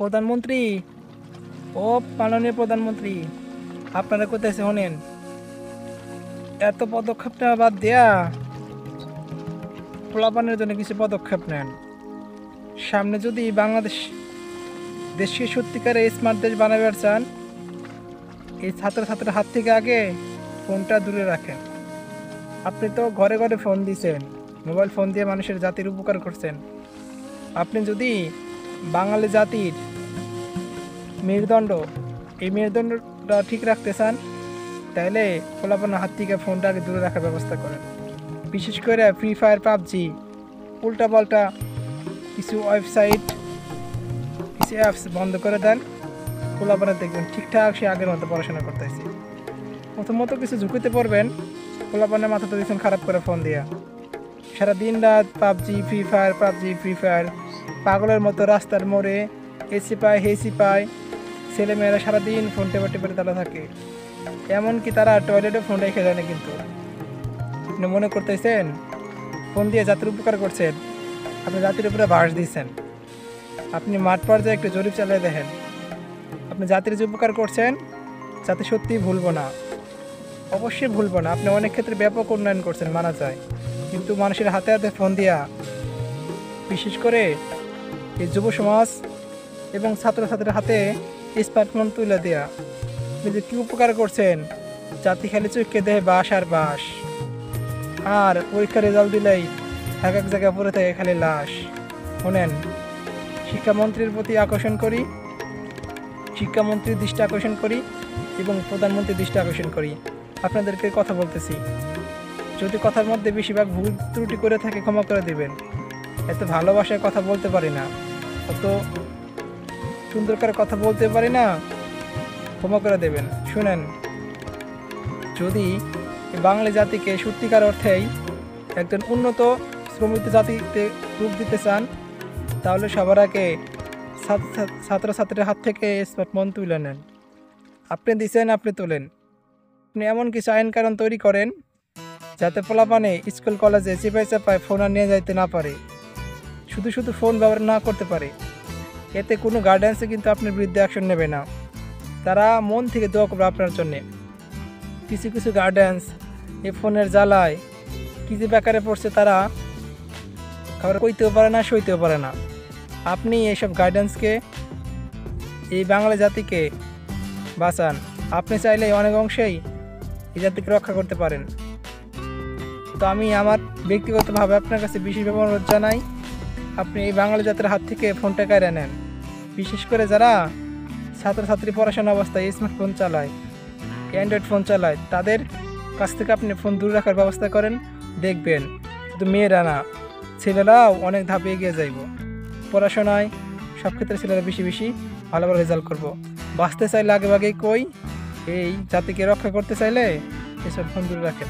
প্রধানমন্ত্রী, ও মাননীয় প্রধানমন্ত্রী, আপনারা কোথায় শোনেন? এত পদক্ষেপ নেওয়া বাদ দেয়া পোলাপানের জন্য কিছু পদক্ষেপ নেন। সামনে যদি বাংলাদেশ দেশকে সত্যিকারে স্মার্ট দেশ বানাবার চান, এই ছাত্রছাত্রীর হাত থেকে আগে ফোনটা দূরে রাখেন। আপনি তো ঘরে ঘরে ফোন দিয়েছেন, মোবাইল ফোন দিয়ে মানুষের জাতির উপকার করছেন। আপনি যদি বাঙালি জাতির মেরুদণ্ড, এই মেরুদণ্ডটা ঠিক রাখতে চান, তাহলে পোলাপানের হাত থেকে ফোনটা আগে দূরে রাখার ব্যবস্থা করেন। বিশেষ করে ফ্রি ফায়ার, পাবজি, উল্টাপাল্টা কিছু ওয়েবসাইট, কিছু অ্যাপস বন্ধ করে দেন। পোলাপানের দেখবেন ঠিকঠাক সে আগের মতো পড়াশোনা করতেছে। প্রথমত কিছু ঝুঁকিতে পড়বেন, পোলাপানের মাথা তো দিচ্ছেন খারাপ করে ফোন দিয়া। সারা দিন রাত PUBG free fire, PUBG free fire, পাগলের মতো রাস্তার মোড়ে এসি পায় হেসি পায়, ছেলেমেয়েরা সারাদিন ফোন টেপে টেপে তারা থাকে। এমনকি তারা টয়লেটে ফোন রেখে যায় না। কিন্তু আপনি মনে করতেছেন ফোন দিয়ে জাতির উপকার করছেন, আপনি জাতির উপরে বাস দিচ্ছেন। আপনি মাঠ পর্যায়ে একটু জরিপ চালিয়ে দেখেন, আপনি জাতির যে উপকার করছেন জাতি সত্যিই ভুলবো না, অবশ্যই ভুলবো না। আপনি অনেক ক্ষেত্রে ব্যাপক উন্নয়ন করছেন, মানা যায়। কিন্তু মানুষের হাতে হাতে ফোন দিয়া, বিশেষ করে এই যুব সমাজ এবং ছাত্রছাত্রীর হাতে স্মার্টফোন তুলে দেয়া, আপনি যে কী উপকার করছেন। জাতি খালি চুইকে দেয় বাস আর বাস, আর পরীক্ষার রেজাল্ট দিলেই এক এক জায়গায় পড়ে থাকে খালি লাশ। শোনেন, শিক্ষামন্ত্রীর প্রতি আকর্ষণ করি, শিক্ষামন্ত্রীর দৃষ্টি আকর্ষণ করি এবং প্রধানমন্ত্রীর দৃষ্টি আকর্ষণ করি। আপনাদেরকে কথা বলতেছি, যদি কথার মধ্যে বেশিরভাগ ভুল ত্রুটি করে থাকে ক্ষমা করে দেবেন। এত ভালোবাসায় কথা বলতে পারি না, অত সুন্দর করে কথা বলতে পারি না, ক্ষমা করে দেবেন। শুনেন, যদি বাঙালি জাতিকে সত্যিকার অর্থেই একজন উন্নত শ্রমিক জাতিতে রূপ দিতে চান, তাহলে সবার আগে ছাত্রছাত্রীর হাত থেকে স্মার্টফোন তুলে নেন। আপনি দিচ্ছেন, আপনি তোলেন। আপনি এমন কিছু আইন কানুন তৈরি করেন যাতে পোলাপানে স্কুল কলেজে চেপাই চাপায় ফোন আর নিয়ে যাইতে না পারে, শুধু শুধু ফোন ব্যবহার না করতে পারে। এতে কোনো গার্ডেন্সে কিন্তু আপনার বিরুদ্ধে অ্যাকশন নেবে না, তারা মন থেকে দোয়া করবে আপনার জন্যে। কিছু কিছু গার্ডেন্স এই ফোনের জ্বালায় কী যে বেকারে পড়ছে, তারা খাবার কইতেও পারে না, সইতেও পারে না। আপনি এইসব গাইডেন্সকে, এই বাঙালি জাতিকে বাঁচান। আপনি চাইলে অনেক অংশেই এই জাতিকে রক্ষা করতে পারেন। তো আমি আমার ব্যক্তিগতভাবে আপনার কাছে বিশেষভাবে অনুরোধ জানাই, আপনি এই বাঙালি জাতির হাত থেকে ফোনটা কেড়ে নেন। বিশেষ করে যারা ছাত্রছাত্রী পড়াশোনা অবস্থায় স্মার্টফোন চালায়, অ্যান্ড্রয়েড ফোন চালায়, তাদের কাছ থেকে আপনি ফোন দূরে রাখার ব্যবস্থা করেন। দেখবেন শুধু মেয়েরা না, ছেলেরাও অনেক ধাপে এগিয়ে যাইব পড়াশোনায়। সব ক্ষেত্রে ছেলেরা বেশি বেশি ভালো ভালো রেজাল্ট করব। বাঁচতে চাইলে আগে কই, এই জাতিকে রক্ষা করতে চাইলে এসব ফোন দূরে রাখেন।